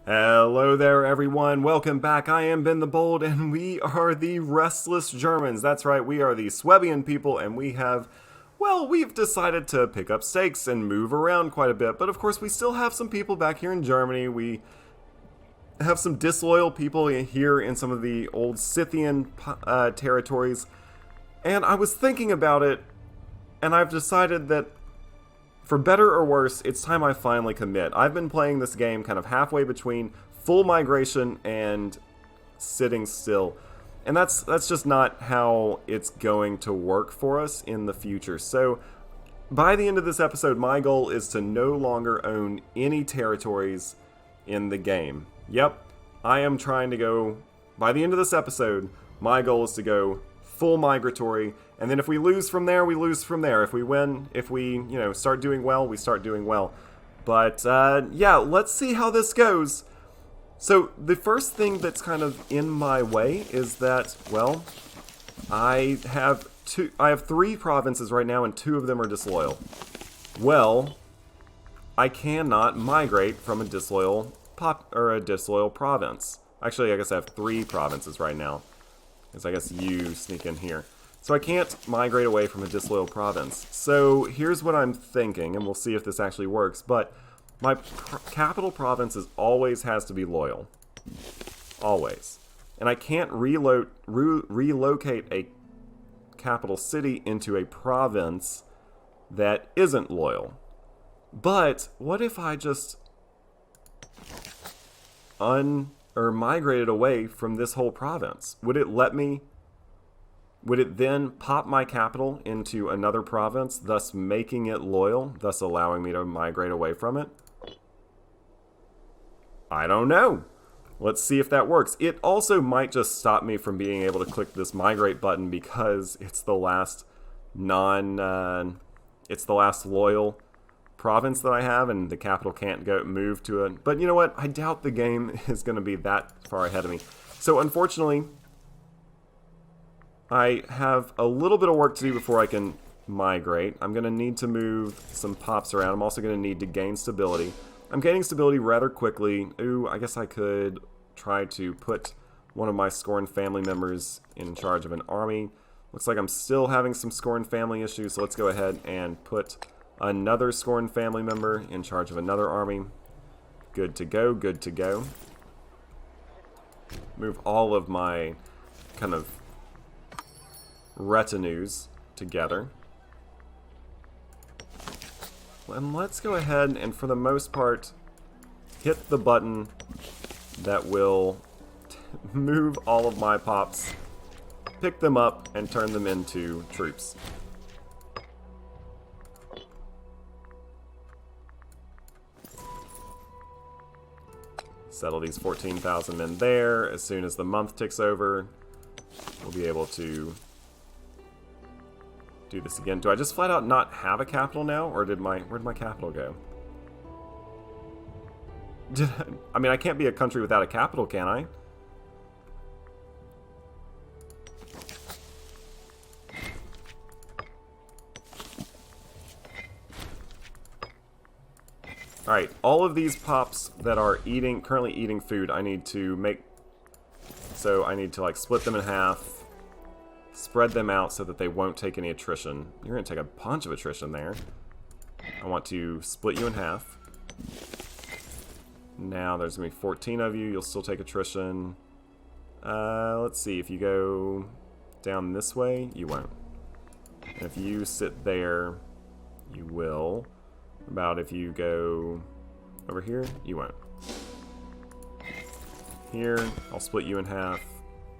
Hello there, everyone. Welcome back. I am Ben the Bold, and we are the Restless Germans. That's right, we are the Suebian people, and we've decided to pick up stakes and move around quite a bit. But of course, we still have some people back here in Germany. We have some disloyal people here in some of the old Scythian territories. And I was thinking about it, and I've decided that for better or worse, it's time I finally commit. I've been playing this game kind of halfway between full migration and sitting still. And that's just not how it's going to work for us in the future. So by the end of this episode, my goal is to no longer own any territories in the game. Yep, I am trying to go, by the end of this episode, my goal is to go full migratory, and then if we lose from there, we lose from there. If we win, if we, start doing well, we start doing well. But, yeah, let's see how this goes. So, the first thing that's kind of in my way is that, well, I have three provinces right now, and two of them are disloyal. Well, I cannot migrate from a disloyal province. Actually, I guess I have three provinces right now. Because I guess you sneak in here. So I can't migrate away from a disloyal province. So here's what I'm thinking, and we'll see if this actually works. But my capital province always has to be loyal. Always. And I can't relocate a capital city into a province that isn't loyal. But what if I just migrated away from this whole province? Would it then pop my capital into another province, thus making it loyal, thus allowing me to migrate away from it? I don't know. Let's see if that works. It also might just stop me from being able to click this migrate button because it's the last loyal province that I have, and the capital can't move to it. But you know what? I doubt the game is going to be that far ahead of me. So unfortunately, I have a little bit of work to do before I can migrate. I'm going to need to move some pops around. I'm also going to need to gain stability. I'm gaining stability rather quickly. Ooh, I guess I could try to put one of my Scorn family members in charge of an army. Looks like I'm still having some Scorn family issues, so let's go ahead and put another Scorn family member in charge of another army. Good to go, good to go. Move all of my kind of retinues together. And let's go ahead and, for the most part, hit the button that will move all of my pops, pick them up, and turn them into troops. Settle these 14,000 men there. As soon as the month ticks over, we'll be able to do this again. Do I just flat out not have a capital now, or where'd my capital go? I mean, I can't be a country without a capital, can I? Alright, all of these pops that are currently eating food, I need to like split them in half, spread them out so that they won't take any attrition. You're going to take a bunch of attrition there. I want to split you in half. Now there's going to be 14 of you. You'll still take attrition. Let's see. If you go down this way, you won't. And if you sit there, you will. About if you go over here, you won't. Here, I'll split you in half.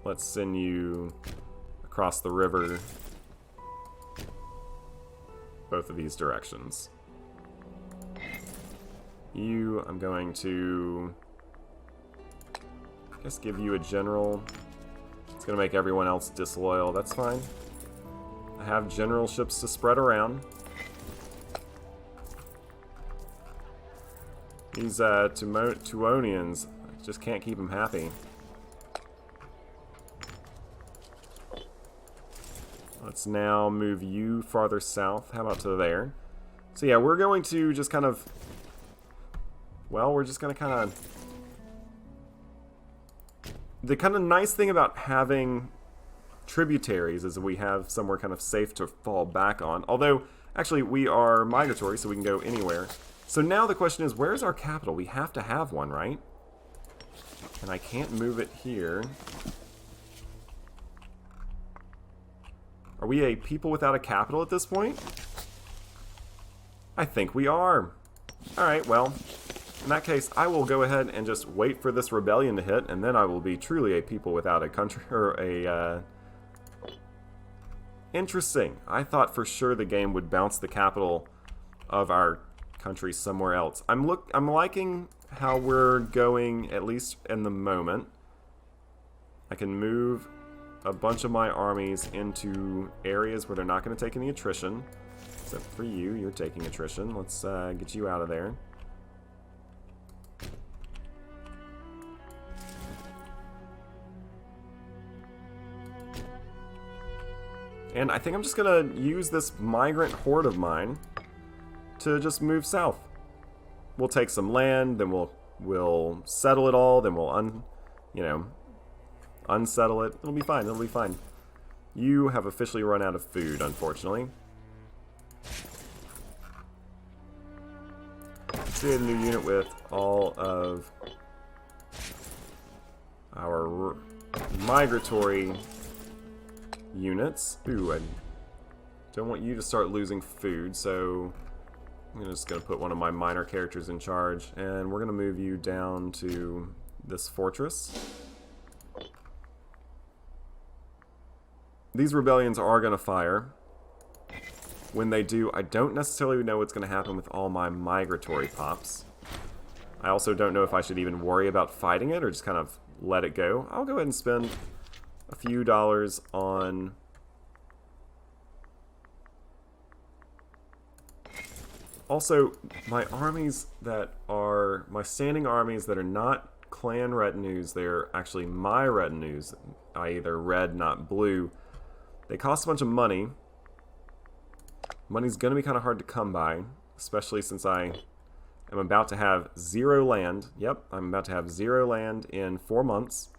Let's send you across the river, both of these directions. You, I'm going to, I guess, give you a general. It's going to make everyone else disloyal. That's fine. I have generalships to spread around. These Tuonians, I just can't keep them happy. Let's now move you farther south. How about to there? So yeah, we're going to just kind of... Well, we're just going to kind of The kind of nice thing about having tributaries is that we have somewhere kind of safe to fall back on. Although, actually, we are migratory, so we can go anywhere. So now the question is, where's our capital? We have to have one, right? And I can't move it here. Are we a people without a capital at this point? I think we are. Alright, well, in that case, I will go ahead and just wait for this rebellion to hit, and then I will be truly a people without a country, or a, Interesting. I thought for sure the game would bounce the capital of our country somewhere else. I'm liking how we're going, at least in the moment. I can move a bunch of my armies into areas where they're not going to take any attrition. Except for you, you're taking attrition. Let's get you out of there. And I think I'm just going to use this migrant horde of mine to just move south. We'll take some land, then we'll settle it all, then we'll unsettle it. It'll be fine, it'll be fine. You have officially run out of food, unfortunately. Create a new unit with all of our migratory units. Ooh, I don't want you to start losing food, so I'm just going to put one of my minor characters in charge, and we're going to move you down to this fortress. These rebellions are going to fire. When they do, I don't necessarily know what's going to happen with all my migratory pops. I also don't know if I should even worry about fighting it or just kind of let it go. I'll go ahead and spend a few dollars on also my armies that are my standing armies that are not clan retinues. They're actually my retinues, i.e. they're red, not blue. They cost a bunch of money. Money's going to be kind of hard to come by, especially since I am about to have 0 land. Yep, I'm about to have 0 land in 4 months.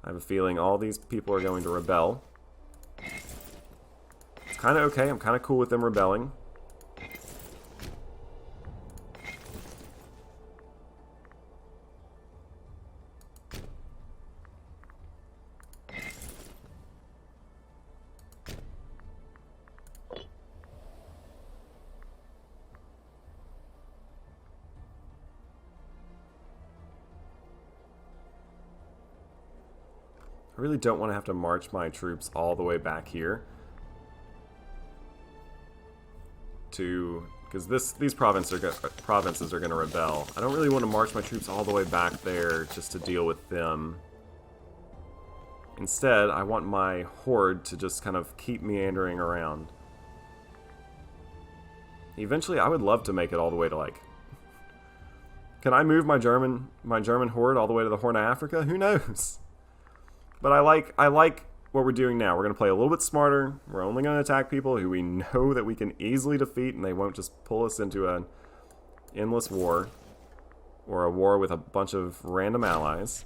I have a feeling all these people are going to rebel. It's kind of okay. I'm kind of cool with them rebelling. I really don't want to have to march my troops all the way back here because these provinces are going to rebel. I don't really want to march my troops all the way back there just to deal with them. Instead, I want my horde to just kind of keep meandering around. Eventually, I would love to make it all the way to, like... Can I move my German horde all the way to the Horn of Africa? Who knows? But I like what we're doing now. We're going to play a little bit smarter. We're only going to attack people who we know that we can easily defeat, and they won't just pull us into an endless war. Or a war with a bunch of random allies.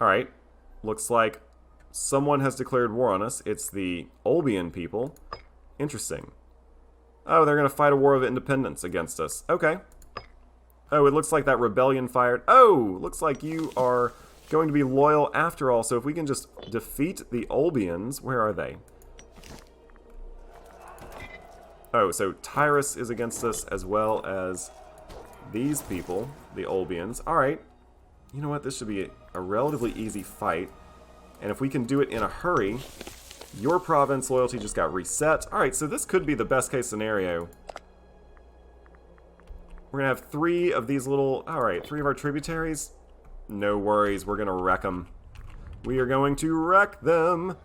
Alright. Looks like someone has declared war on us. It's the Suebian people. Interesting. Oh, they're going to fight a war of independence against us. Okay. Oh, it looks like that rebellion fired. Oh, looks like you are going to be loyal after all, so if we can just defeat the Suebians, where are they? Oh, so Tyrus is against us as well as these people, the Suebians. Alright, you know what, this should be a relatively easy fight, and if we can do it in a hurry, your province loyalty just got reset. Alright, so this could be the best case scenario. We're gonna have 3 of these little, alright, 3 of our tributaries. No worries, we're gonna wreck them. We are going to wreck them.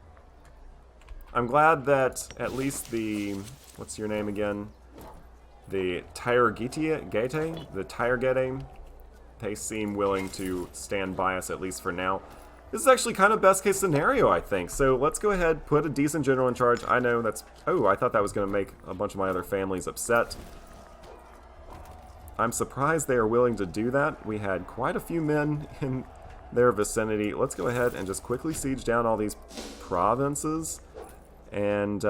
I'm glad that at least the... What's your name again? The Tyrgete, they seem willing to stand by us at least for now. This is actually kind of best case scenario, I think. So let's go ahead, put a decent general in charge. I know that's... Oh, I thought that was going to make a bunch of my other families upset. I'm surprised they are willing to do that. We had quite a few men their vicinity. Let's go ahead and just quickly siege down all these provinces and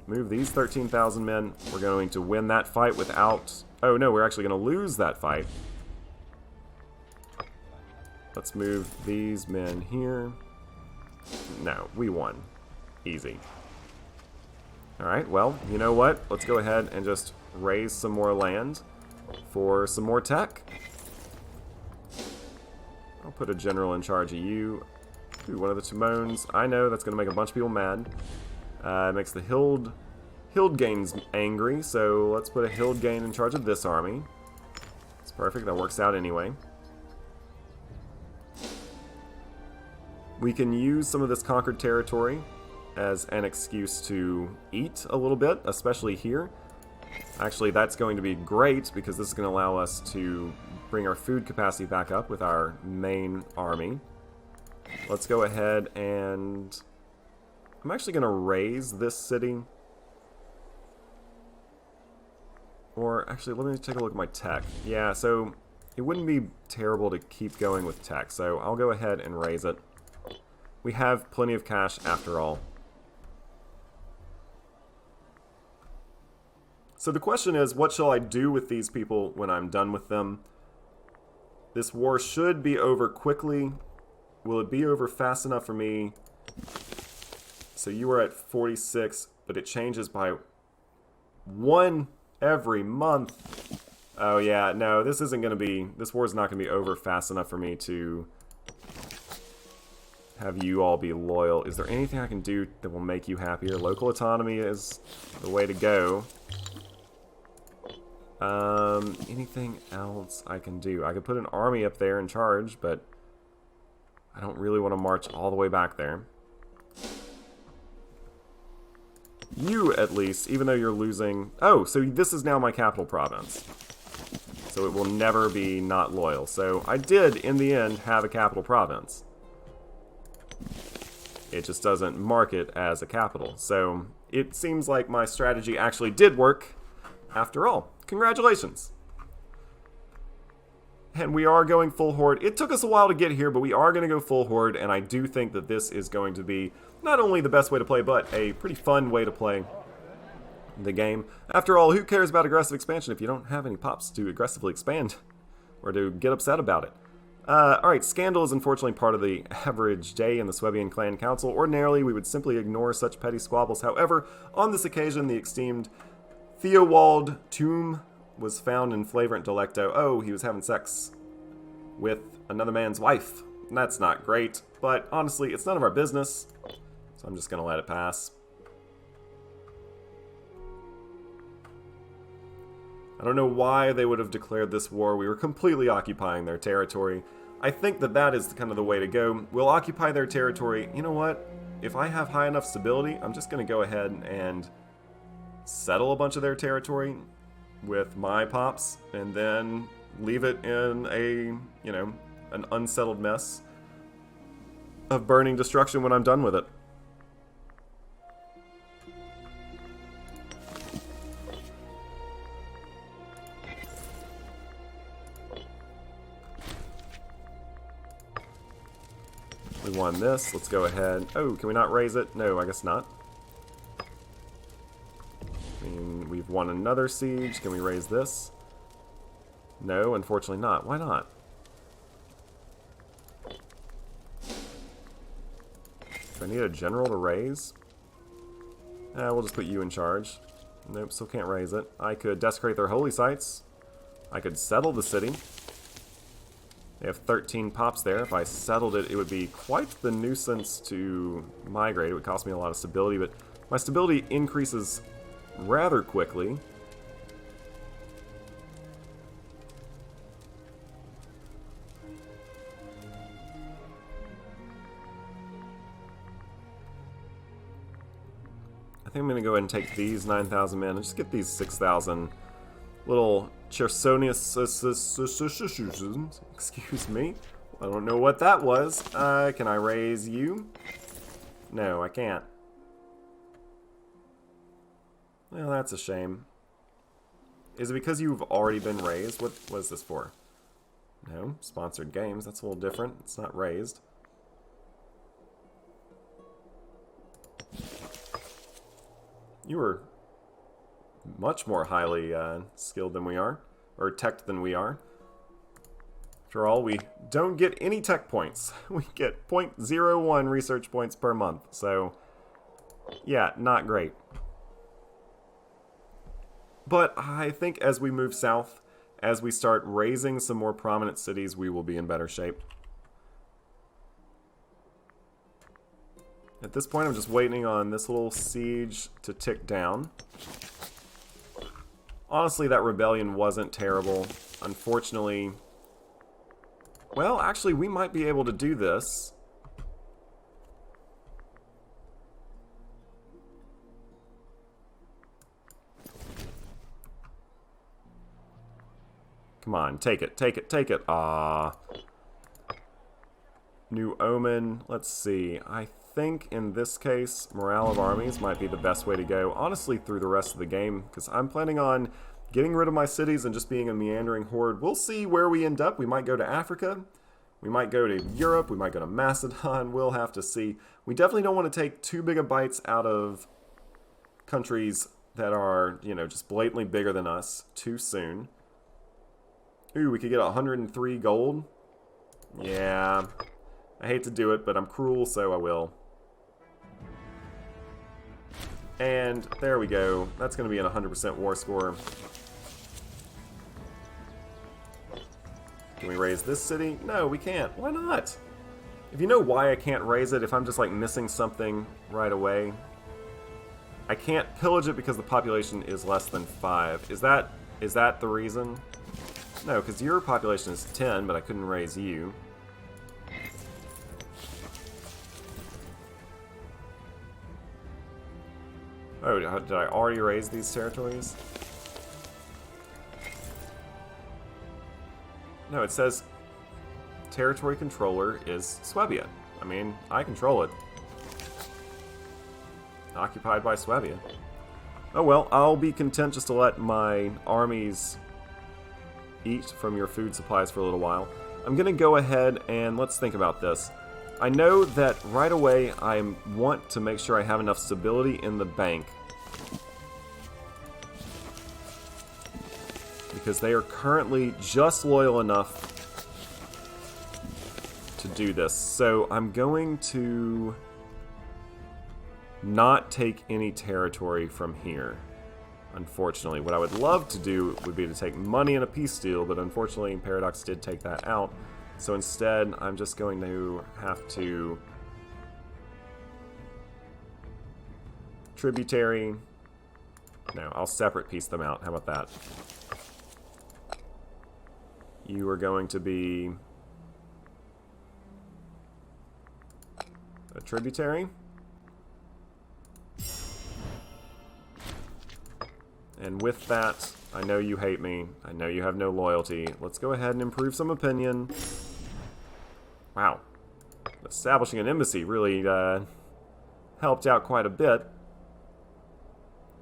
move these 13,000 men. We're going to win that fight without... Oh no, we're actually going to lose that fight. Let's move these men here. No, we won. Easy. Alright, well, you know what? Let's go ahead and just raise some more land for some more tech. I'll put a general in charge of you. Ooh, one of the Timones. I know that's going to make a bunch of people mad. It makes the Hildgains angry, so let's put a Hildgain in charge of this army. It's perfect, that works out anyway. We can use some of this conquered territory as an excuse to eat a little bit, especially here. Actually, that's going to be great because this is going to allow us to bring our food capacity back up with our main army. Let's go ahead and... I'm actually going to raise this city. Or, actually, let me take a look at my tech. Yeah, so it wouldn't be terrible to keep going with tech, so I'll go ahead and raise it. We have plenty of cash after all. So the question is, what shall I do with these people when I'm done with them? This war should be over quickly. Will it be over fast enough for me? So you are at 46, but it changes by 1 every month. Oh yeah, no, this isn't going to be... This war is not going to be over fast enough for me to have you all be loyal. Is there anything I can do that will make you happier? Local autonomy is the way to go. Anything else I can do? I could put an army up there in charge, but I don't really want to march all the way back there. You, at least, even though you're losing... Oh, so this is now my capital province. So it will never be not loyal. So I did, in the end, have a capital province. It just doesn't mark it as a capital. So it seems like my strategy actually did work after all. Congratulations. And we are going full horde. It took us a while to get here, but we are going to go full horde, and I do think that this is going to be not only the best way to play, but a pretty fun way to play the game. After all, who cares about aggressive expansion if you don't have any pops to aggressively expand or to get upset about it? Alright, scandal is unfortunately part of the average day in the Suebian clan council. Ordinarily, we would simply ignore such petty squabbles. However, on this occasion, the esteemed Theowald tomb was found in flagrant delicto. Oh, he was having sex with another man's wife. That's not great, but honestly, it's none of our business, so I'm just going to let it pass. I don't know why they would have declared this war. We were completely occupying their territory. I think that that is kind of the way to go. We'll occupy their territory. You know what? If I have high enough stability, I'm just going to go ahead and settle a bunch of their territory with my pops, and then leave it in a, you know, an unsettled mess of burning destruction when I'm done with it. We won this. Let's go ahead. Oh, can we not raise it? No, I guess not. I mean, we've won another siege. Can we raise this? No, unfortunately not. Why not? Do I need a general to raise? We'll just put you in charge. Nope, still can't raise it. I could desecrate their holy sites. I could settle the city. They have 13 pops there. If I settled it, it would be quite the nuisance to migrate. It would cost me a lot of stability, but my stability increases rather quickly. I think I'm going to go ahead and take these 9,000 men and just get these 6,000 little Chersonius, excuse me. I don't know what that was. Can I raise you? No, I can't. Well, that's a shame. Is it because you've already been raised? What was this for? No, Okay, sponsored games. That's a little different. It's not raised. You are much more highly skilled than we are. Or tech than we are. After all, we don't get any tech points. We get 0.01 research points per month. So, yeah, not great. But I think as we move south, as we start raising some more prominent cities, we will be in better shape. At this point, I'm just waiting on this little siege to tick down. Honestly, that rebellion wasn't terrible. Unfortunately... Well, actually, we might be able to do this. Come on, take it, take it, take it. Ah. New Omen. Let's see. I think in this case, morale of armies might be the best way to go. Honestly, through the rest of the game, because I'm planning on getting rid of my cities and just being a meandering horde. We'll see where we end up. We might go to Africa. We might go to Europe. We might go to Macedon. We'll have to see. We definitely don't want to take too big of bites out of countries that are, you know, just blatantly bigger than us too soon. Ooh, we could get 103 gold. Yeah. I hate to do it, but I'm cruel, so I will. And there we go. That's going to be an 100% war score. Can we raise this city? No, we can't. Why not? If you know why I can't raise it, if I'm just like missing something right away, I can't pillage it because the population is less than 5. Is that the reason? No, because your population is 10, but I couldn't raise you. Oh, did I already raise these territories? No, it says territory controller is Suebia. I mean, I control it. Occupied by Suebia. Oh well, I'll be content just to let my armies eat from your food supplies for a little while. I'm going to go ahead and let's think about this. I know that right away I want to make sure I have enough stability in the bank. Because they are currently just loyal enough to do this. So I'm going to not take any territory from here. Unfortunately, what I would love to do would be to take money in a peace deal, but unfortunately Paradox did take that out. So instead, I'm just going to have to tributary. No, I'll separate piece them out. How about that? You are going to be a tributary. And with that, I know you hate me. I know you have no loyalty. Let's go ahead and improve some opinion. Wow. Establishing an embassy really helped out quite a bit.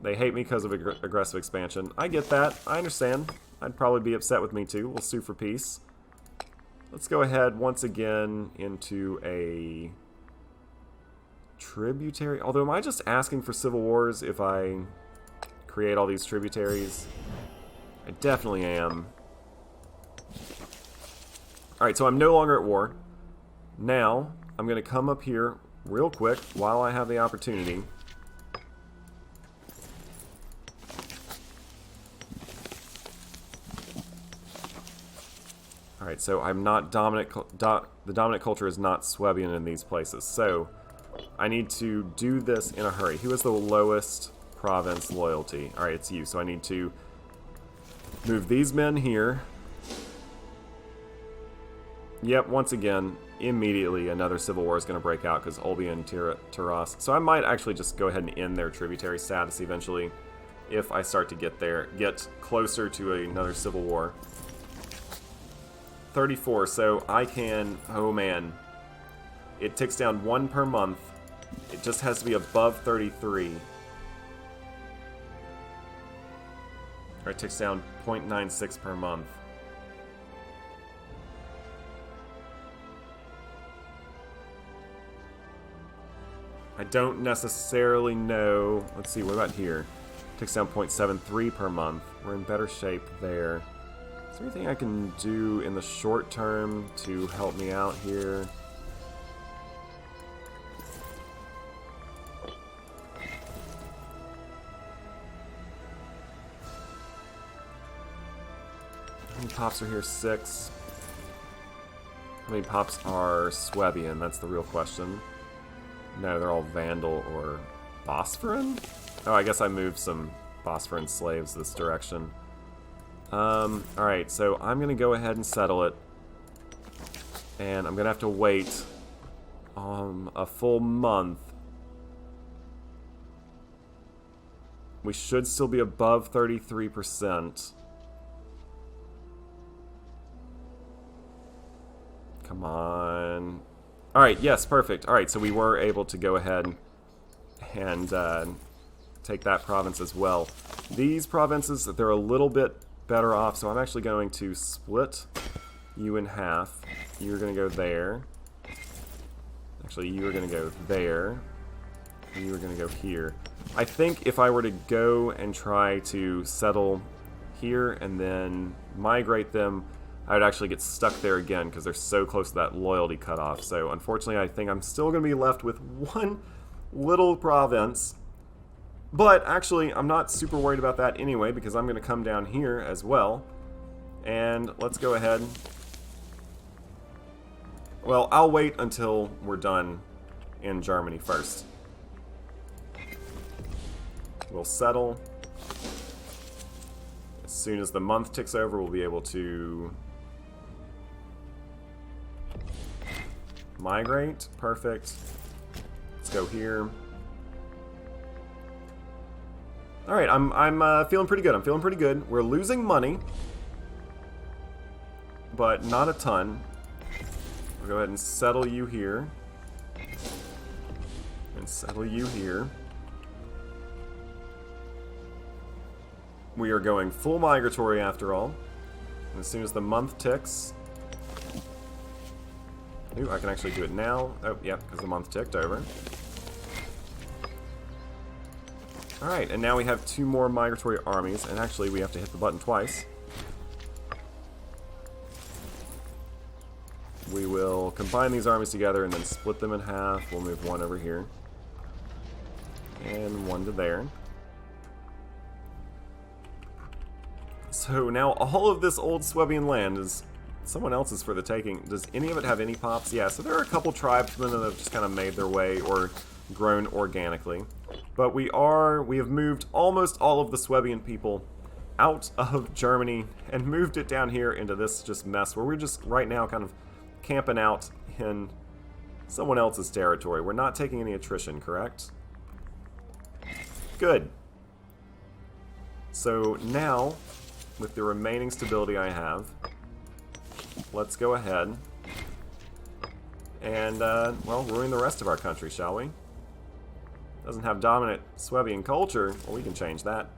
They hate me because of aggressive expansion. I get that. I understand. I'd probably be upset with me too. We'll sue for peace. Let's go ahead once again into a tributary. Although, am I just asking for civil wars if I create all these tributaries? I definitely am. Alright, so I'm no longer at war. Now, I'm going to come up here real quick while I have the opportunity. Alright, so I'm not dominant. The dominant culture is not Suebian in these places. So, I need to do this in a hurry. Who has the lowest province loyalty? Alright, it's you. So I need to move these men here. Yep, once again, immediately another civil war is going to break out because Olbia and Taras. So I might actually just go ahead and end their tributary status eventually if I start to get closer to another civil war. 34, so I can, oh man, it ticks down 1 per month. It just has to be above 33. Or it ticks down 0.96 per month. I don't necessarily know. Let's see, what about here? Takes down 0.73 per month. We're in better shape there. Is there anything I can do in the short term to help me out here? How many pops are here? 6. How many pops are Suebian? That's the real question. No, they're all Vandal or Bosphoran? Oh, I guess I moved some Bosphoran slaves this direction. Alright, so I'm going to go ahead and settle it. And I'm going to have to wait a full month. We should still be above 33%. Come on. Alright, yes, perfect. Alright, so we were able to go ahead and take that province as well. These provinces, they're a little bit better off, so I'm actually going to split you in half. You're going to go there. Actually, you are going to go there. And you are going to go here. I think if I were to go and try to settle here and then migrate them, I would actually get stuck there again because they're so close to that loyalty cutoff. So unfortunately, I think I'm still going to be left with one little province. But actually, I'm not super worried about that anyway because I'm going to come down here as well. And let's go ahead. Well, I'll wait until we're done in Germany first. We'll settle. As soon as the month ticks over, we'll be able to migrate. Perfect. Let's go here. All right, I'm feeling pretty good. I'm feeling pretty good. We're losing money, but not a ton. We'll go ahead and settle you here, and settle you here. We are going full migratory after all. And as soon as the month ticks... Ooh, I can actually do it now. Oh, yeah, because the month ticked over. Alright, and now we have 2 more migratory armies. And actually, we have to hit the button twice. We will combine these armies together and then split them in half. We'll move 1 over here. And 1 to there. So now all of this old Suebian land is someone else's for the taking. Does any of it have any pops? Yeah, so there are a couple tribesmen that have just kind of made their way or grown organically. But we have moved almost all of the Suebian people out of Germany and moved it down here into this just mess where we're just right now kind of camping out in someone else's territory. We're not taking any attrition, correct? Good. So now, with the remaining stability I have, let's go ahead and, well, ruin the rest of our country, shall we? Doesn't have dominant Suebian culture. Well, we can change that.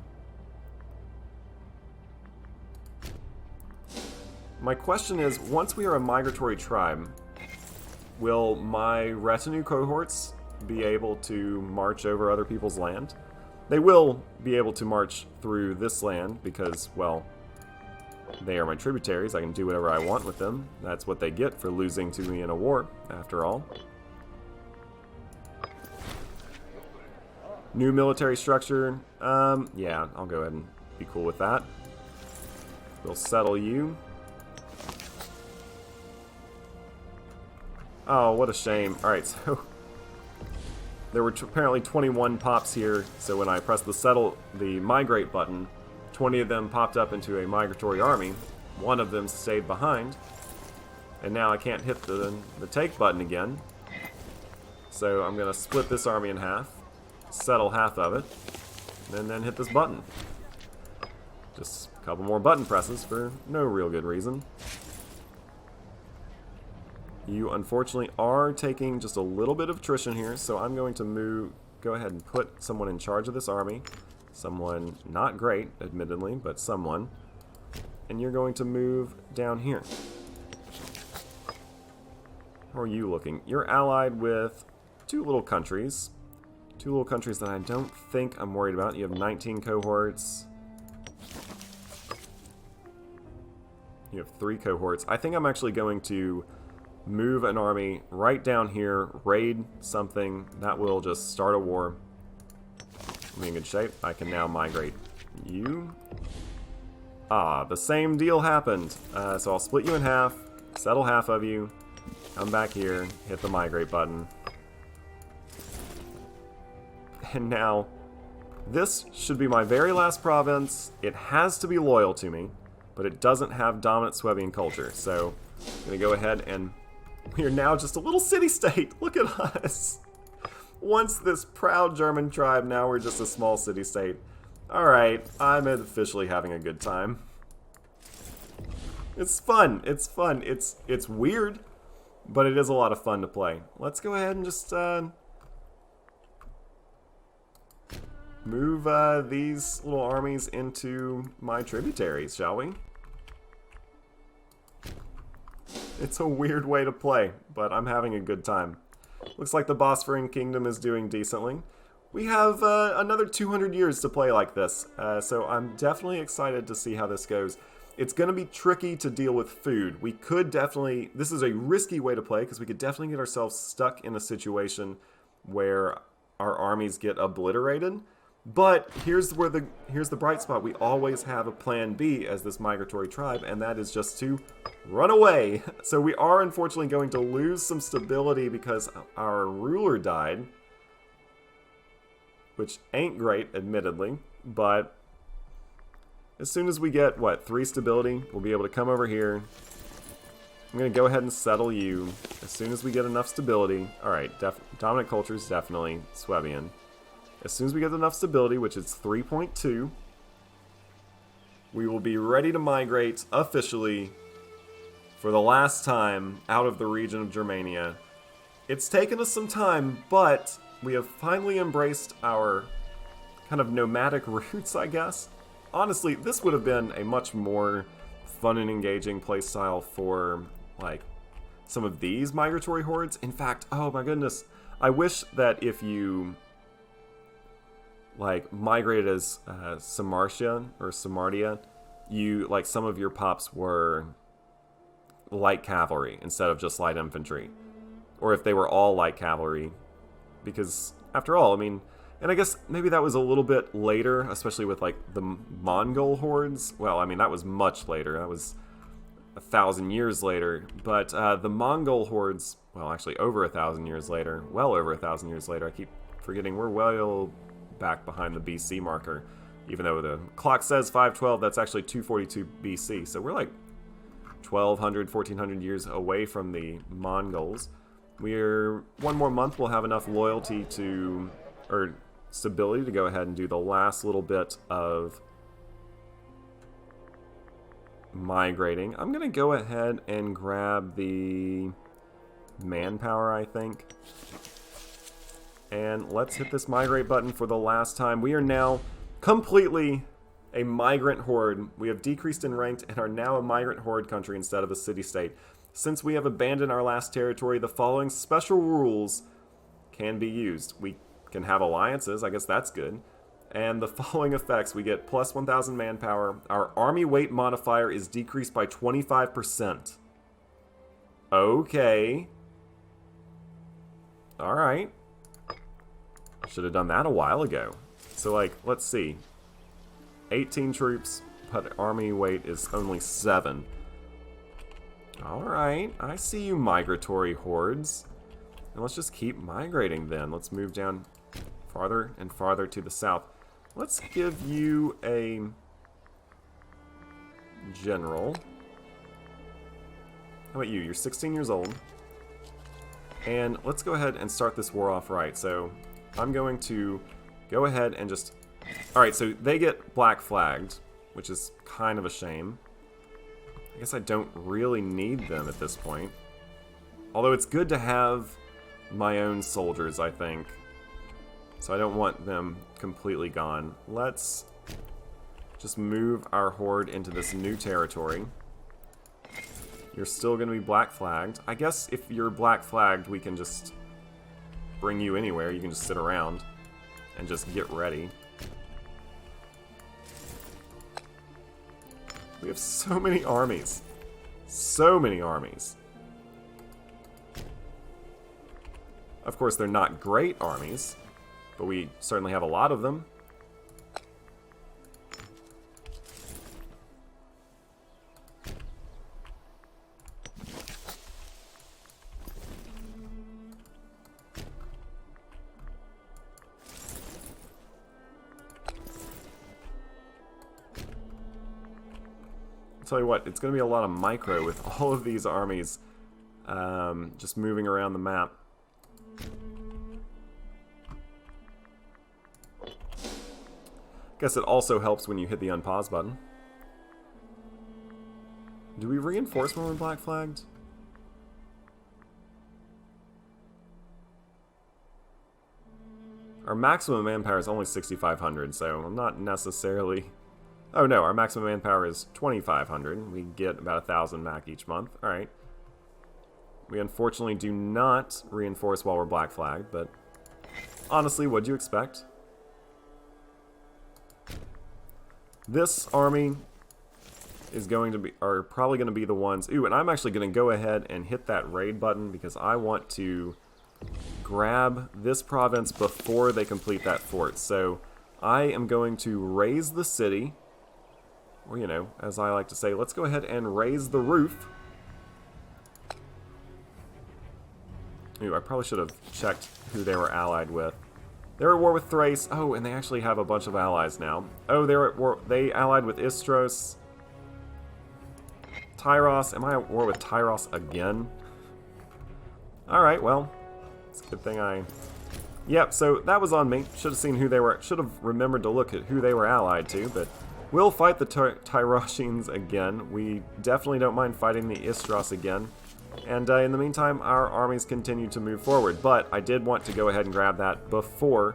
My question is, once we are a migratory tribe, will my retinue cohorts be able to march over other people's land? They will be able to march through this land because, well, they are my tributaries. I can do whatever I want with them. That's what they get for losing to me in a war, after all. New military structure. Yeah, I'll go ahead and be cool with that. We'll settle you. Oh, what a shame. Alright, so there were apparently 21 pops here, so when I pressed the migrate button, 20 of them popped up into a migratory army. One of them stayed behind. And now I can't hit the take button again. So I'm going to split this army in half, settle half of it, and then hit this button. Just a couple more button presses for no real good reason. You unfortunately are taking just a little bit of attrition here, so I'm going to go ahead and put someone in charge of this army. Someone not great, admittedly, but someone. And you're going to move down here. How are you looking? You're allied with 2 little countries. Two little countries that I don't think I'm worried about. You have 19 cohorts. You have 3 cohorts. I think I'm actually going to move an army right down here, raid something. That will just start a war. I'm in good shape. I can now migrate you. Ah, the same deal happened. So I'll split you in half, settle half of you, come back here, hit the migrate button. And now, this should be my very last province. It has to be loyal to me, but it doesn't have dominant Suebian culture. So I'm going to go ahead and we are now just a little city-state. Look at us. Once this proud German tribe, now we're just a small city-state. Alright, I'm officially having a good time. It's fun. It's fun. It's weird, but it is a lot of fun to play. Let's go ahead and just move these little armies into my tributaries, shall we? It's a weird way to play, but I'm having a good time. Looks like the Bosphorian Kingdom is doing decently. We have another 200 years to play like this, so I'm definitely excited to see how this goes. It's going to be tricky to deal with food. We could definitely... This is a risky way to play, because we could definitely get ourselves stuck in a situation where our armies get obliterated. But here's the bright spot. We always have a plan B as this migratory tribe, and that is just to run away. So we are unfortunately going to lose some stability because our ruler died, which ain't great, admittedly, but as soon as we get, 3 stability, we'll be able to come over here. I'm going to go ahead and settle you as soon as we get enough stability. Alright, dominant culture is definitely Suebian. As soon as we get enough stability, which is 3.2, we will be ready to migrate officially for the last time out of the region of Germania. It's taken us some time, but we have finally embraced our kind of nomadic roots, I guess. Honestly, this would have been a much more fun and engaging playstyle for, like, some of these migratory hordes. In fact, oh my goodness, I wish that if you like migrated as Samartia or Samardia, you, like, some of your pops were light cavalry instead of just light infantry. Or if they were all light cavalry, because after all, I mean, and I guess maybe that was a little bit later, especially with, like, the Mongol hordes. Well, I mean, that was much later. That was 1,000 years later. But the Mongol hordes, well, actually over 1,000 years later, well over 1,000 years later, I keep forgetting we're well back behind the BC marker. Even though the clock says 512, that's actually 242 BC. So we're like 1,200, 1,400 years away from the Mongols. We're, one more month, we'll have enough loyalty to, or stability to go ahead and do the last little bit of migrating. I'm going to go ahead and grab the manpower, I think. And let's hit this migrate button for the last time. We are now completely a migrant horde. We have decreased in rank and are now a migrant horde country instead of a city-state. Since we have abandoned our last territory, the following special rules can be used. We can have alliances, I guess that's good. And the following effects, we get plus 1,000 manpower. Our army weight modifier is decreased by 25%. Okay. Alright. Should have done that a while ago. So, like, let's see. 18 troops, but army weight is only 7. Alright, I see you migratory hordes. And let's just keep migrating then. Let's move down farther and farther to the south. Let's give you a general. How about you? You're 16 years old. And let's go ahead and start this war off right. So I'm going to go ahead and just... Alright, so they get black flagged, which is kind of a shame. I guess I don't really need them at this point. Although it's good to have my own soldiers, I think. So I don't want them completely gone. Let's just move our horde into this new territory. You're still going to be black flagged. I guess if you're black flagged, we can just bring you anywhere. You can just sit around. and just get ready. We have so many armies. So many armies. Of course, they're not great armies, but we certainly have a lot of them. I'll tell you what, it's going to be a lot of micro with all of these armies just moving around the map. Guess it also helps when you hit the unpause button. Do we reinforce when we're black flagged? Our maximum manpower is only 6,500, so I'm not necessarily... Oh no, our maximum manpower is 2,500. We get about 1,000 Mac each month. Alright. We unfortunately do not reinforce while we're black flagged, but honestly, what'd you expect? This army is going to be, are probably going to be the ones... Ooh, and I'm actually going to go ahead and hit that raid button because I want to grab this province before they complete that fort. So I am going to raise the city, or, you know, as I like to say, let's go ahead and raise the roof. Ooh, I probably should have checked who they were allied with. They're at war with Thrace. Oh, and they actually have a bunch of allies now. Oh, they're at war. They allied with Istros. Tyros. Am I at war with Tyros again? Alright, well. It's a good thing I... Yep, so that was on me. Should have seen who they were... Should have remembered to look at who they were allied to, but... We'll fight the Tyrosians again. We definitely don't mind fighting the Istros again. And in the meantime, our armies continue to move forward. But I did want to go ahead and grab that before.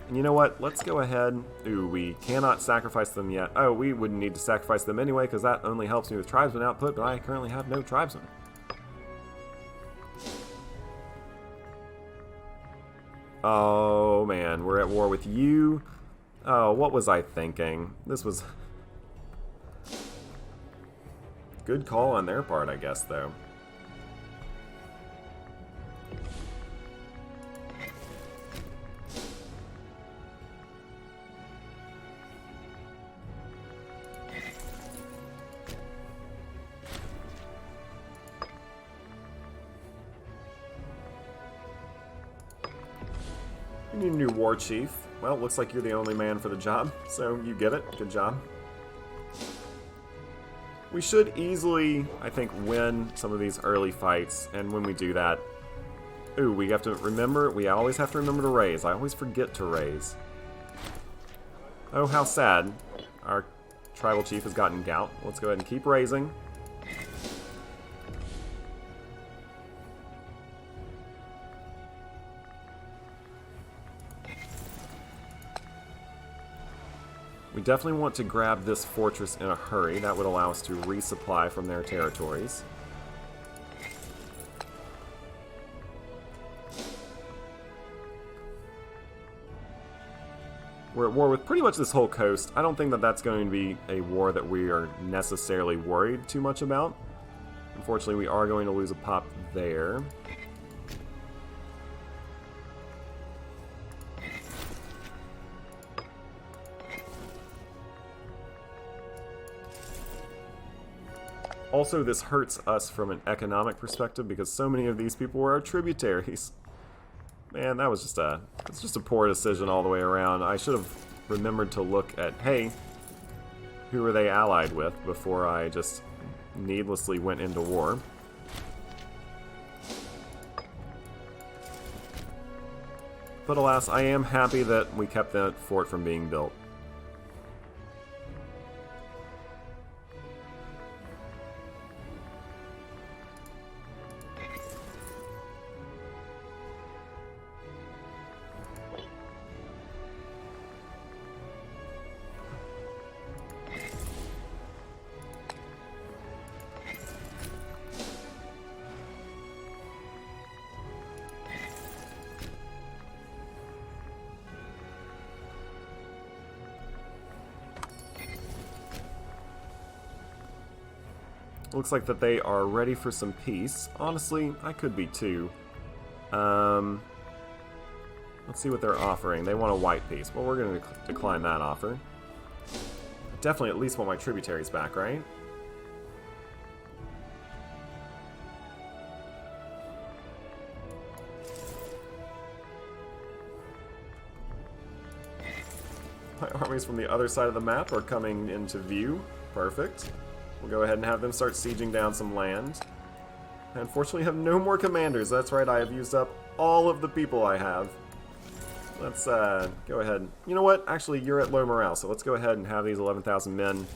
And you know what? Let's go ahead. Ooh, we cannot sacrifice them yet. Oh, we wouldn't need to sacrifice them anyway, because that only helps me with tribesman output, but I currently have no tribesmen. Oh, man. We're at war with you. Oh, what was I thinking? This was... Good call on their part, I guess, though. We need a new war chief. Well, looks like you're the only man for the job, so you get it. Good job. We should easily, I think, win some of these early fights, and when we do that... Ooh, we have to remember, we always have to remember to raise. I always forget to raise. Oh, how sad. Our tribal chief has gotten gout. Let's go ahead and keep raising. We definitely want to grab this fortress in a hurry. That would allow us to resupply from their territories. We're at war with pretty much this whole coast. I don't think that that's going to be a war that we are necessarily worried too much about. Unfortunately, we are going to lose a pop there. Also, this hurts us from an economic perspective because so many of these people were our tributaries. Man, that was just a poor decision all the way around. I should have remembered to look at, hey, who are they allied with before I just needlessly went into war. But alas, I am happy that we kept that fort from being built. Looks like that they are ready for some peace. Honestly, I could be too. Let's see what they're offering. They want a white peace. Well, we're going to decline that offer. Definitely at least want my tributaries back, right? My armies from the other side of the map are coming into view. Perfect. We'll go ahead and have them start sieging down some land. I unfortunately have no more commanders. That's right, I have used up all of the people I have. Let's go ahead. You know what? Actually, you're at low morale, so let's go ahead and have these 11,000 men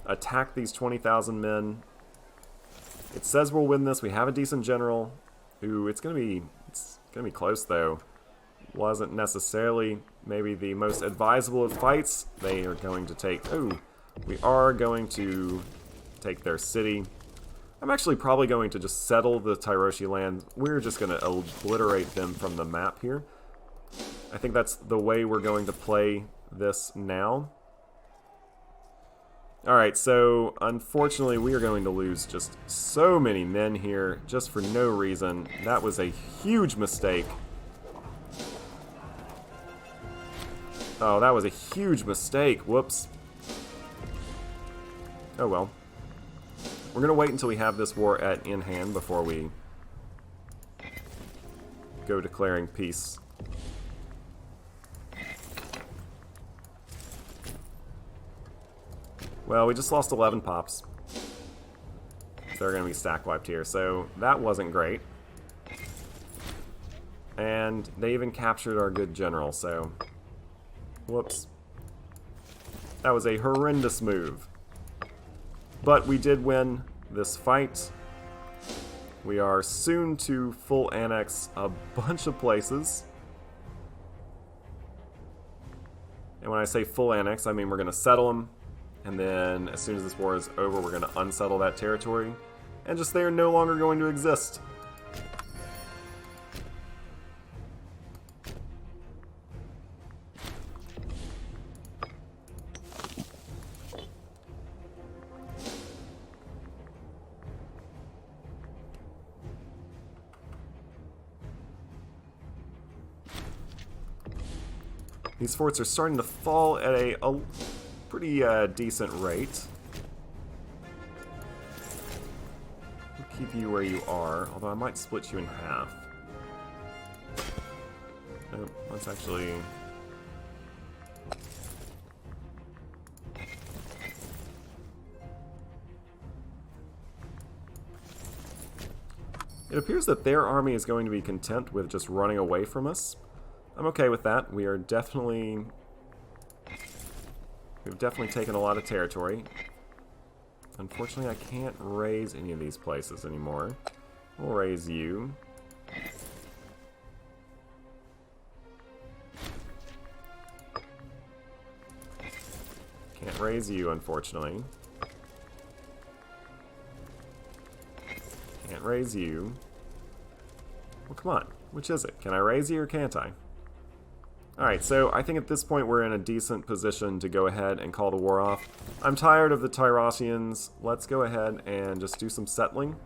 attack these 20,000 men. It says we'll win this. We have a decent general. Ooh, it's gonna be close though. Wasn't necessarily maybe the most advisable of fights. They are going to take... Ooh, we are going to take their city. I'm actually probably going to just settle the Tyroshi land. We're just going to obliterate them from the map here. I think that's the way we're going to play this now. Alright, so unfortunately we are going to lose just so many men here just for no reason. That was a huge mistake. Oh, that was a huge mistake. Whoops. Oh well. We're going to wait until we have this war in hand before we go declaring peace. Well, we just lost 11 pops. They're going to be stack wiped here, so that wasn't great. And they even captured our good general, so... Whoops. That was a horrendous move. But we did win this fight. We are soon to full annex a bunch of places. And when I say full annex, I mean we're going to settle them. And then as soon as this war is over, we're going to unsettle that territory. And just they are no longer going to exist. These forts are starting to fall at a pretty decent rate. We'll keep you where you are, although I might split you in half. Nope, let's actually... It appears that their army is going to be content with just running away from us. I'm okay with that. We've definitely taken a lot of territory. Unfortunately, I can't raise any of these places anymore. We'll raise you. Can't raise you, unfortunately. Can't raise you. Well, come on. Which is it? Can I raise you or can't I? Alright, so I think at this point we're in a decent position to go ahead and call the war off. I'm tired of the Tyrossians. Let's go ahead and just do some settling.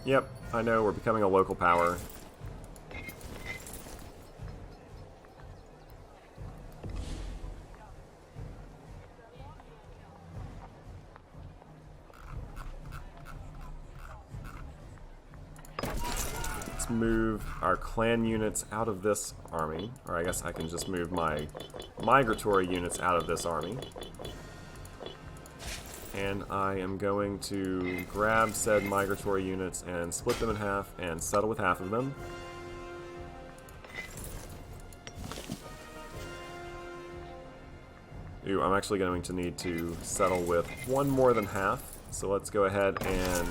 Yep, I know, we're becoming a local power. Let's move our clan units out of this army. Or I guess I can just move my migratory units out of this army. And I am going to grab said migratory units and split them in half and settle with half of them. Ooh, I'm actually going to need to settle with one more than half. So let's go ahead and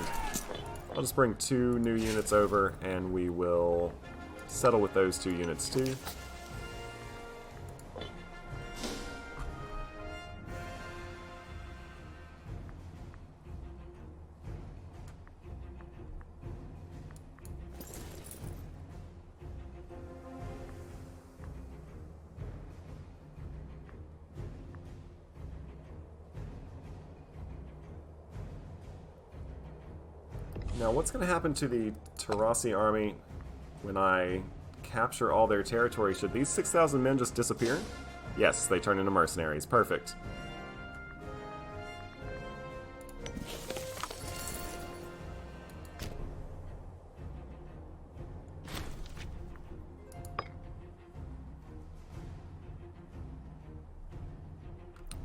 I'll just bring 2 new units over and we will settle with those 2 units too. Now, what's going to happen to the Tarasi army when I capture all their territory? Should these 6,000 men just disappear? Yes, they turn into mercenaries. Perfect.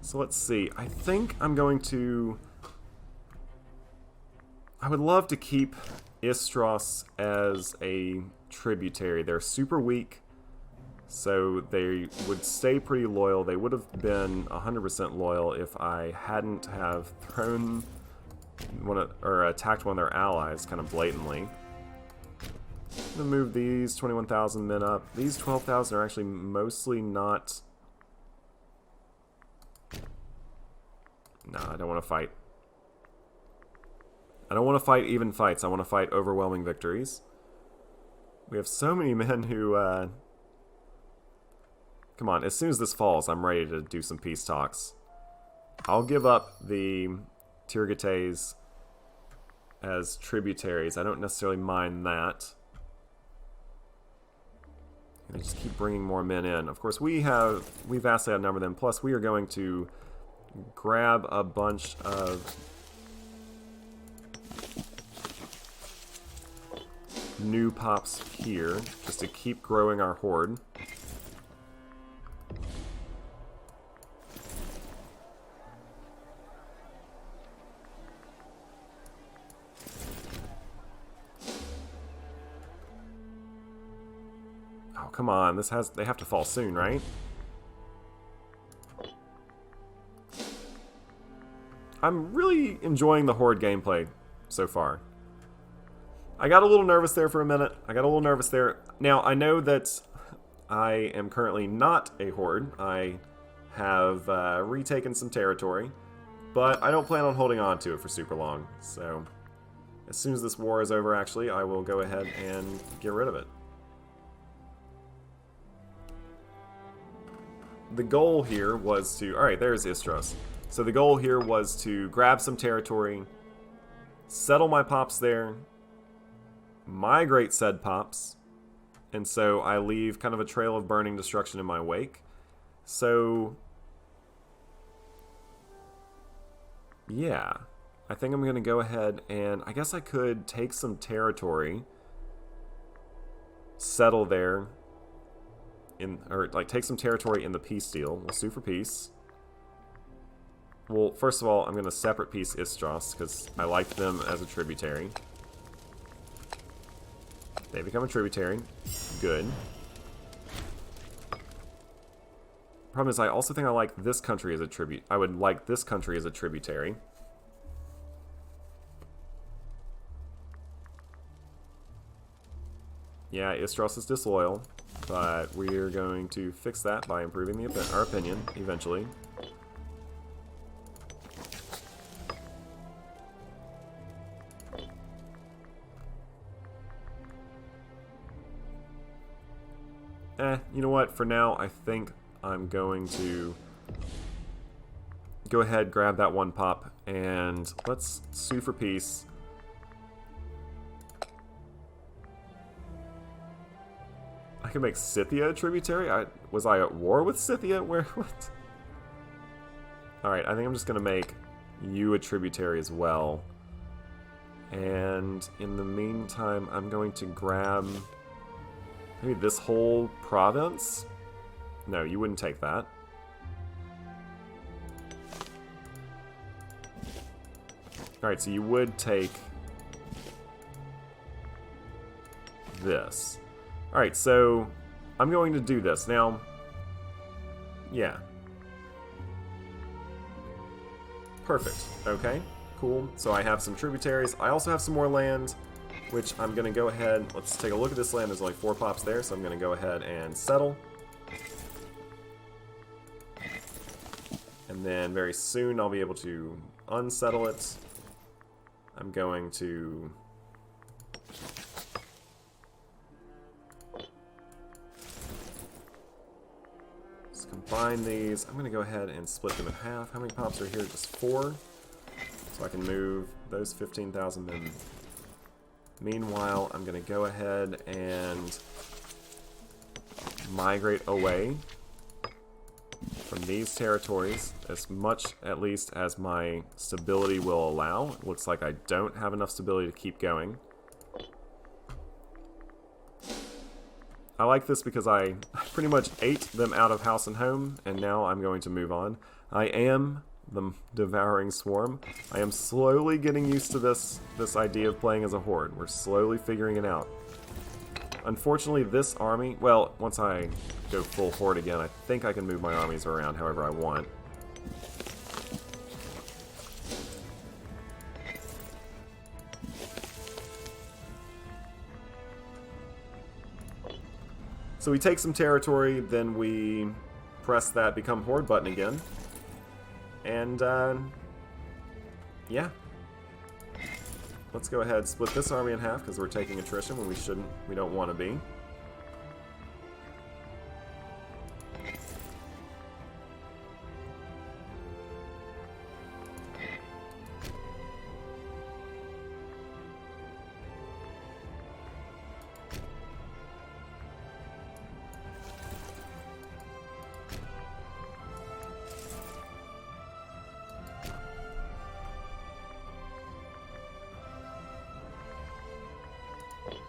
So let's see. I think I'm going to... I would love to keep Istros as a tributary. They're super weak, so they would stay pretty loyal. They would have been 100% loyal if I hadn't have thrown or attacked one of their allies kind of blatantly. I'm going to move these 21,000 men up. These 12,000 are actually mostly not... No, I don't want to fight. I don't want to fight even fights. I want to fight overwhelming victories. We have so many men who... Come on, as soon as this falls, I'm ready to do some peace talks. I'll give up the Tirgates as tributaries. I don't necessarily mind that. I just keep bringing more men in. Of course, we vastly outnumber them. Plus, we are going to grab a bunch of new pops here just to keep growing our horde. Oh, come on. They have to fall soon, right? I'm really enjoying the horde gameplay so far. I got a little nervous there for a minute. Now, I know that I am currently not a horde. I have retaken some territory, but I don't plan on holding on to it for super long. So, as soon as this war is over, actually, I will go ahead and get rid of it. The goal here was to... Alright, there's Istros. So the goal here was to grab some territory, settle my pops there, migrate said pops, and so I leave kind of a trail of burning destruction in my wake. So, yeah, I think I'm going to go ahead and I guess I could take some territory, settle there, or like take some territory in the peace deal. We'll sue for peace. Well, first of all, I'm going to separate peace Istros because I like them as a tributary. They become a tributary. Good. Problem is, I also think I like this country as a tribute. I would like this country as a tributary. Yeah, Istros is disloyal, but we're going to fix that by improving our opinion eventually. You know what? For now, I think I'm going to go ahead, grab that one pop, and let's sue for peace. I can make Scythia a tributary? Was I at war with Scythia? What? Alright, I think I'm just going to make you a tributary as well. And in the meantime, I'm going to grab... maybe this whole province? No, you wouldn't take that. Alright, so you would take this. Alright, so I'm going to do this. Now, yeah. Perfect. Okay, cool. So I have some tributaries. I also have some more land, which I'm going to go ahead... let's take a look at this land. There's only 4 pops there, so I'm going to go ahead and settle. And then very soon I'll be able to unsettle it. I'm going to... let's combine these. I'm going to go ahead and split them in half. How many pops are here? Just 4. So I can move those 15,000 men Meanwhile, I'm going to go ahead and migrate away from these territories as much, at least, as my stability will allow. It looks like I don't have enough stability to keep going. I like this because I pretty much ate them out of house and home, and now I'm going to move on. I am the devouring swarm. I am slowly getting used to this idea of playing as a horde. We're slowly figuring it out. Unfortunately, this army, well, once I go full horde again, I think I can move my armies around however I want. So we take some territory, then we press that become horde button again. And, yeah. Let's go ahead and split this army in half because we're taking attrition when we don't want to be.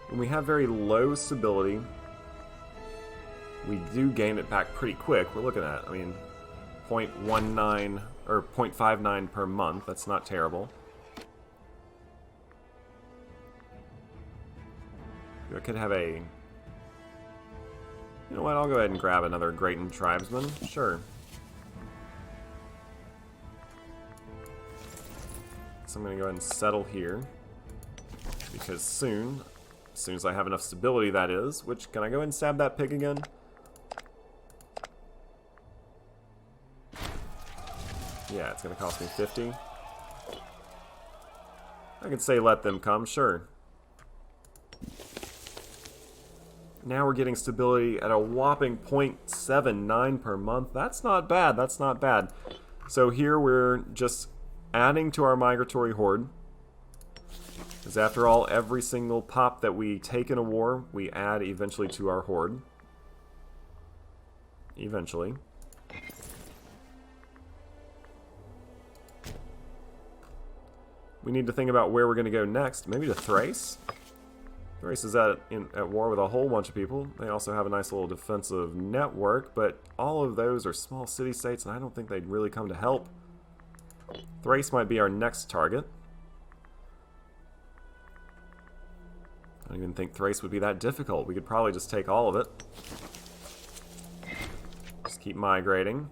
When we have very low stability, we do gain it back pretty quick. We're looking at, I mean, 0.19 or 0.59 per month. That's not terrible. I could have a... You know what, I'll go ahead and grab another Grayton tribesman. Sure. So I'm going to go ahead and settle here. Because soon, as soon as I have enough stability, that is, which, can I go ahead and stab that pig again? Yeah, it's going to cost me 50. I could say let them come, sure. Now we're getting stability at a whopping 0.79 per month. That's not bad, that's not bad. So here we're just adding to our migratory horde. Because after all, every single pop that we take in a war, we add eventually to our horde. Eventually. We need to think about where we're going to go next. Maybe to Thrace? Thrace is at war with a whole bunch of people. They also have a nice little defensive network, but all of those are small city-states, and I don't think they'd really come to help. Thrace might be our next target. I don't even think Thrace would be that difficult. We could probably just take all of it. Just keep migrating.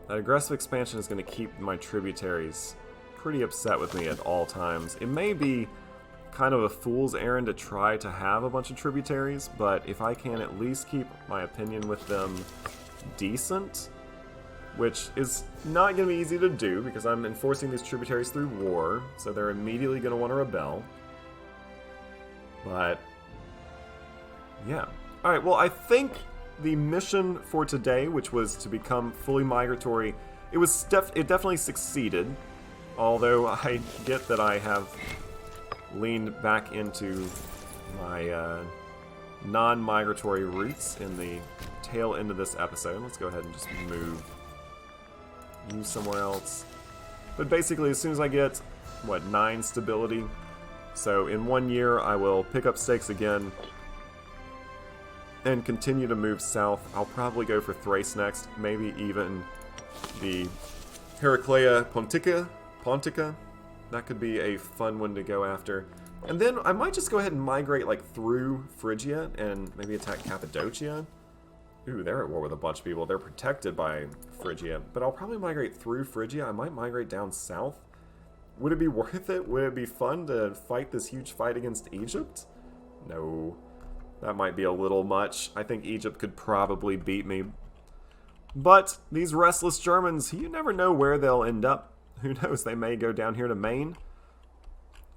That aggressive expansion is going to keep my tributaries pretty upset with me at all times. It may be kind of a fool's errand to try to have a bunch of tributaries, but if I can at least keep my opinion with them decent, which is not going to be easy to do because I'm enforcing these tributaries through war, so they're immediately going to want to rebel. But, yeah. Alright, well, I think the mission for today, which was to become fully migratory, it definitely succeeded. Although I get that I have leaned back into my non-migratory roots in the tail end of this episode. Let's go ahead and just move you somewhere else. But basically, as soon as I get, what, 9 stability, so in 1 year I will pick up stakes again and continue to move south. I'll probably go for Thrace next, maybe even the Heraclea Pontica. That could be a fun one to go after. And then I might just go ahead and migrate like through Phrygia and maybe attack Cappadocia. Ooh, they're at war with a bunch of people. They're protected by Phrygia, but I'll probably migrate through Phrygia. I might migrate down south. Would it be worth it? Would it be fun to fight this huge fight against Egypt? No. That might be a little much. I think Egypt could probably beat me. But these restless Germans, you never know where they'll end up. Who knows, they may go down here to Maine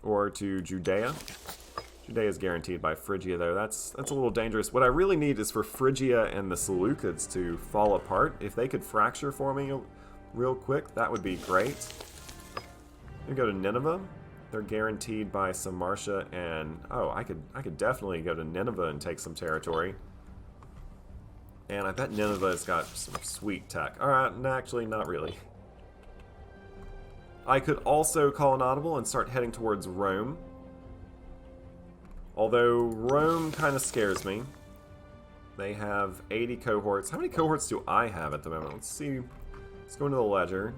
or to Judea. Judea is guaranteed by Phrygia, though. That's a little dangerous. What I really need is for Phrygia and the Seleucids to fall apart. If they could fracture for me real quick, that would be great. I'm gonna go to Nineveh. They're guaranteed by Samartia and... Oh, I could definitely go to Nineveh and take some territory. And I bet Nineveh's got some sweet tech. Alright, actually, not really. I could also call an audible and start heading towards Rome. Although Rome kind of scares me. They have 80 cohorts. How many cohorts do I have at the moment? Let's see. Let's go into the ledger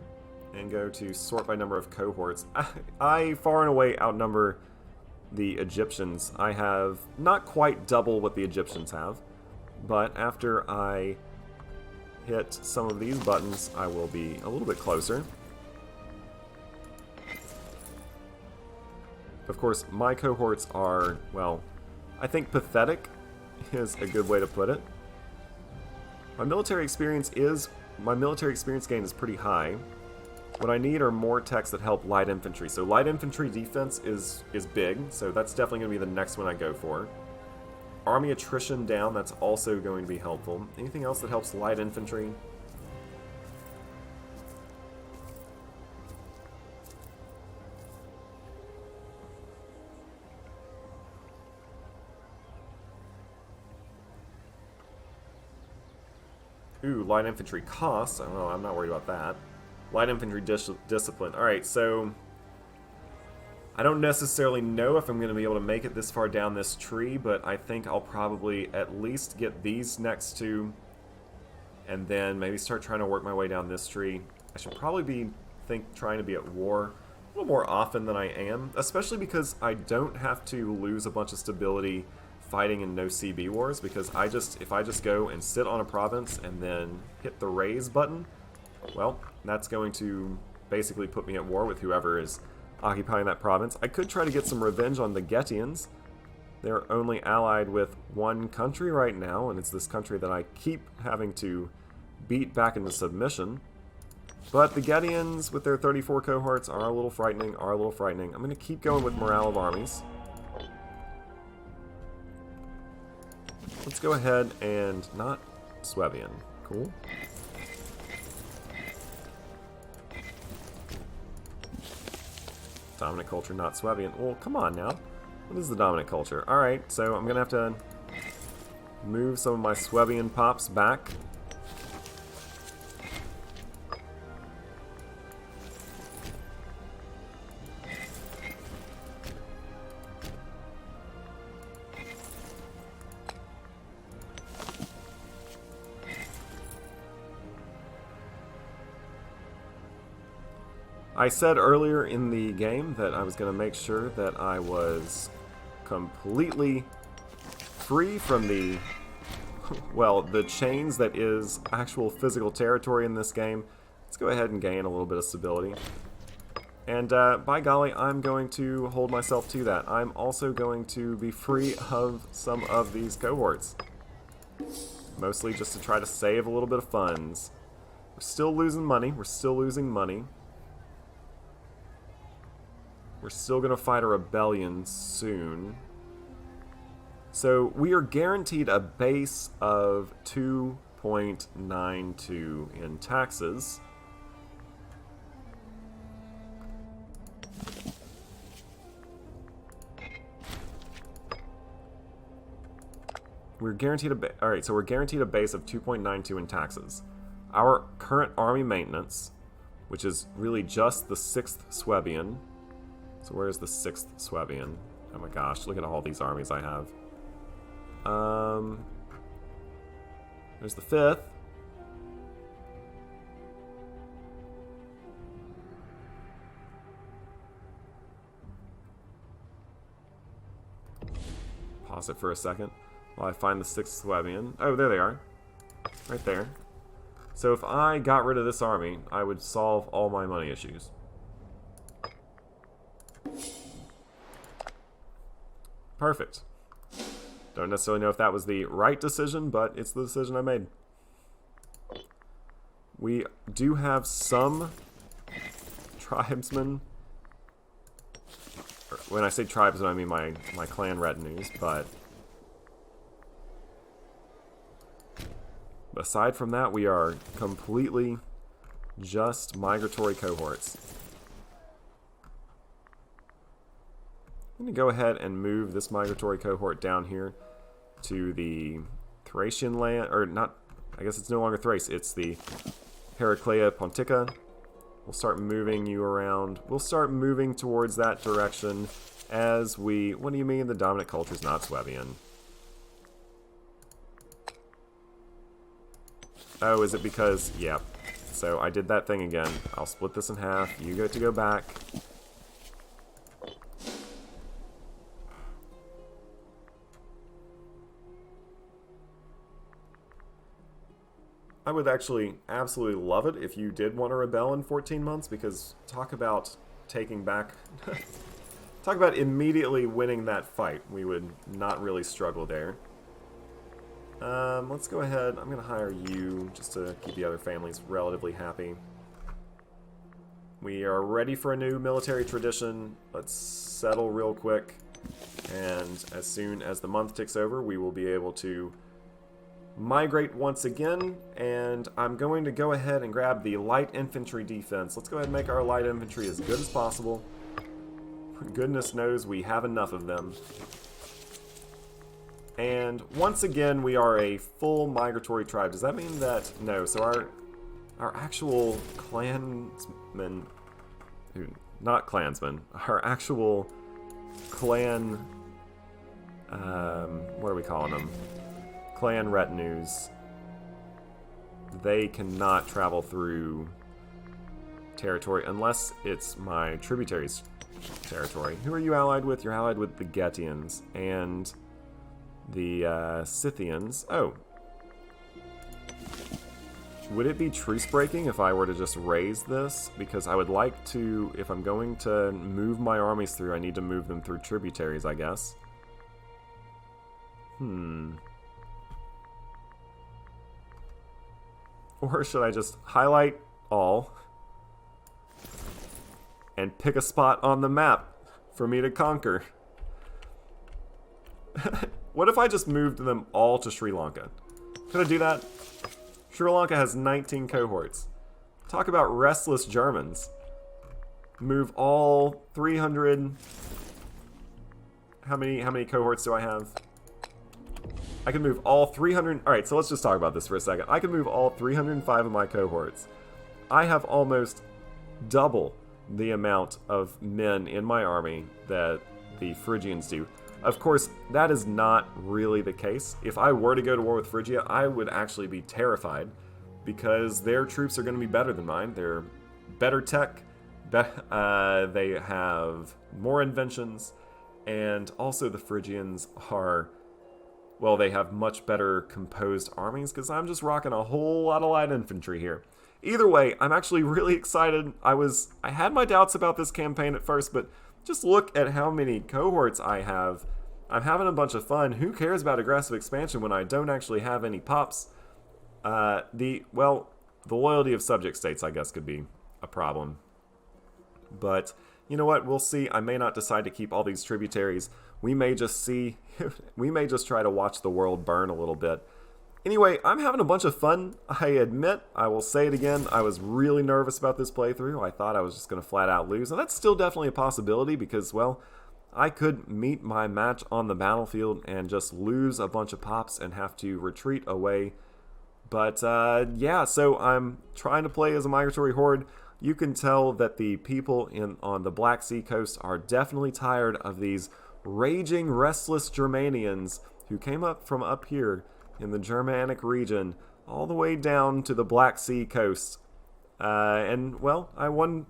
and go to sort by number of cohorts. I far and away outnumber the Egyptians. I have not quite double what the Egyptians have, but after I hit some of these buttons, I will be a little bit closer. Of course, my cohorts are, well, I think pathetic is a good way to put it. My military experience gain is pretty high. What I need are more techs that help light infantry. So light infantry defense is big, so that's definitely going to be the next one I go for. Army attrition down, that's also going to be helpful. Anything else that helps light infantry? Ooh, light infantry costs. I don't know, I'm not worried about that. Light infantry discipline. Alright, so I don't necessarily know if I'm going to be able to make it this far down this tree, but I think I'll probably at least get these next two, and then maybe start trying to work my way down this tree. I should probably be trying to be at war a little more often than I am, especially because I don't have to lose a bunch of stability fighting in no CB wars, because if I just go and sit on a province and then hit the raise button, well, that's going to basically put me at war with whoever is occupying that province. I could try to get some revenge on the Getians. They're only allied with one country right now, and it's this country that I keep having to beat back into submission. But the Getians, with their 34 cohorts, are a little frightening, I'm going to keep going with morale of armies. Let's go ahead and not Suebian. Cool. Dominant culture, not Suebian. Well, come on now. What is the dominant culture? Alright, so I'm going to have to move some of my Suebian pops back. I said earlier in the game that I was going to make sure that I was completely free from the, well, the chains that is actual physical territory in this game. Let's go ahead and gain a little bit of stability. And by golly, I'm going to hold myself to that. I'm also going to be free of some of these cohorts. Mostly just to try to save a little bit of funds. We're still losing money. We're still losing money. We're still going to fight a rebellion soon. So we are guaranteed a base of 2.92 in taxes. We're guaranteed Alright, so we're guaranteed a base of 2.92 in taxes. Our current army maintenance, which is really just the 6th Suebian. So where's the 6th Suebian? Oh my gosh, look at all these armies I have. There's the 5th. Pause it for a second while I find the 6th Suebian. Oh, there they are. Right there. So if I got rid of this army, I would solve all my money issues. Perfect. Don't necessarily know if that was the right decision, but it's the decision I made. We do have some tribesmen. When I say tribesmen, I mean my clan retinues, but aside from that, we are completely just migratory cohorts. I'm going to go ahead and move this migratory cohort down here to the Thracian land, or not, I guess it's no longer Thrace, it's the Heraclea Pontica. We'll start moving you around. We'll start moving towards that direction as we... What do you mean the dominant culture is not Suebian? Oh, is it because... Yeah. So I did that thing again. I'll split this in half. You get to go back. I would actually absolutely love it if you did want to rebel in 14 months, because talk about taking back... talk about immediately winning that fight. We would not really struggle there. Let's go ahead. I'm going to hire you just to keep the other families relatively happy. We are ready for a new military tradition. Let's settle real quick. And as soon as the month ticks over, we will be able to migrate once again. And I'm going to go ahead and grab the light infantry defense. Let's go ahead and make our light infantry as good as possible. Goodness knows we have enough of them. And once again, we are a full migratory tribe. Does that mean that... No, so our actual clansmen... Not clansmen. Our actual clan... what are we calling them? Clan retinues. They cannot travel through territory unless it's my tributaries' territory. Who are you allied with? You're allied with the Getians and the Scythians. Oh. Would it be truce breaking if I were to just raise this? Because I would like to, if I'm going to move my armies through, I need to move them through tributaries, I guess. Or should I just highlight all and pick a spot on the map for me to conquer? What if I just moved them all to Sri Lanka? Could I do that? Sri Lanka has 19 cohorts. Talk about restless Germans. Move all 300... How many cohorts do I have? I can move all 300... Alright, so let's just talk about this for a second. I can move all 305 of my cohorts. I have almost double the amount of men in my army that the Phrygians do. Of course, that is not really the case. If I were to go to war with Phrygia, I would actually be terrified because their troops are going to be better than mine. They're better tech, they have more inventions, and also the Phrygians are, well, they have much better composed armies because I'm just rocking a whole lot of light infantry here. Either way, I'm actually really excited. I had my doubts about this campaign at first, but just look at how many cohorts I have. I'm having a bunch of fun. Who cares about aggressive expansion when I don't actually have any pops? The loyalty of subject states, I guess, could be a problem. But you know what? We'll see. I may not decide to keep all these tributaries. We may just see. We may just try to watch the world burn a little bit. Anyway, I'm having a bunch of fun. I admit, I will say it again, I was really nervous about this playthrough. I thought I was just going to flat out lose. And that's still definitely a possibility because, well, I could meet my match on the battlefield and just lose a bunch of pops and have to retreat away. But, yeah, so I'm trying to play as a migratory horde. You can tell that the people on the Black Sea coast are definitely tired of these raging, restless Germanians who came up from up here in the Germanic region, all the way down to the Black Sea coast. And, well,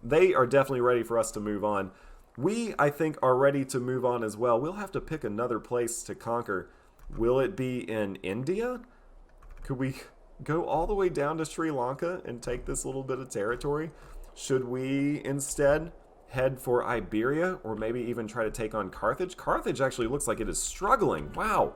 they are definitely ready for us to move on. We, I think, are ready to move on as well. We'll have to pick another place to conquer. Will it be in India? Could we go all the way down to Sri Lanka and take this little bit of territory? Should we instead head for Iberia, or maybe even try to take on Carthage? Carthage actually looks like it is struggling. Wow.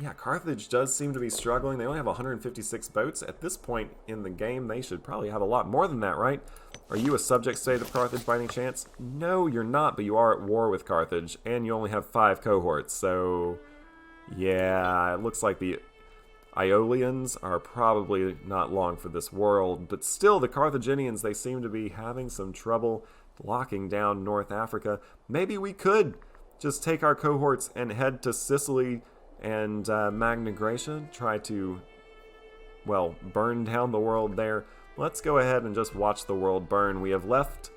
Yeah, Carthage does seem to be struggling. They only have 156 boats. At this point in the game, they should probably have a lot more than that, right? Are you a subject state of Carthage by any chance? No, you're not, but you are at war with Carthage, and you only have 5 cohorts, so... yeah, it looks like the Aeolians are probably not long for this world, but still, the Carthaginians, they seem to be having some trouble locking down North Africa. Maybe we could just take our cohorts and head to Sicily and Magna Graecia, try to, well, burn down the world there. Let's go ahead and just watch the world burn. We have left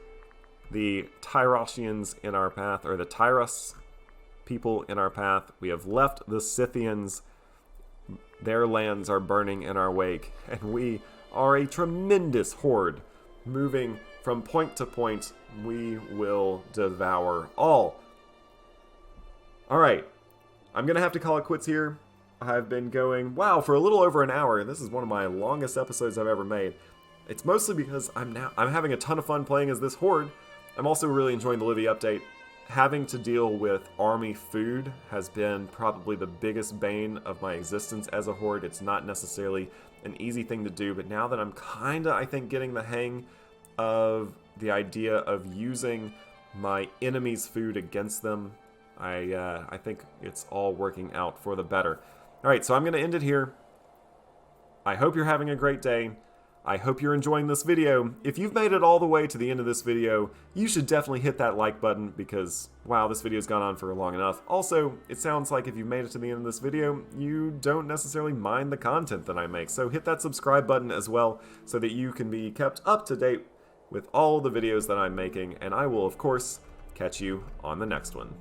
the Tyrosians in our path, or the Tyros people in our path. We have left the Scythians. Their lands are burning in our wake, and we are a tremendous horde. Moving from point to point, we will devour all. Alright, I'm going to have to call it quits here. I've been going, wow, for a little over an hour. This is one of my longest episodes I've ever made. It's mostly because I'm having a ton of fun playing as this horde. I'm also really enjoying the Livy update. Having to deal with army food has been probably the biggest bane of my existence as a horde. It's not necessarily an easy thing to do, but now that I'm kinda, I think, getting the hang of the idea of using my enemy's food against them, I think it's all working out for the better. Alright, so I'm going to end it here. I hope you're having a great day. I hope you're enjoying this video. If you've made it all the way to the end of this video, you should definitely hit that like button because, wow, this video's gone on for long enough. Also, it sounds like if you've made it to the end of this video, you don't necessarily mind the content that I make. So hit that subscribe button as well so that you can be kept up to date with all the videos that I'm making. And I will, of course, catch you on the next one.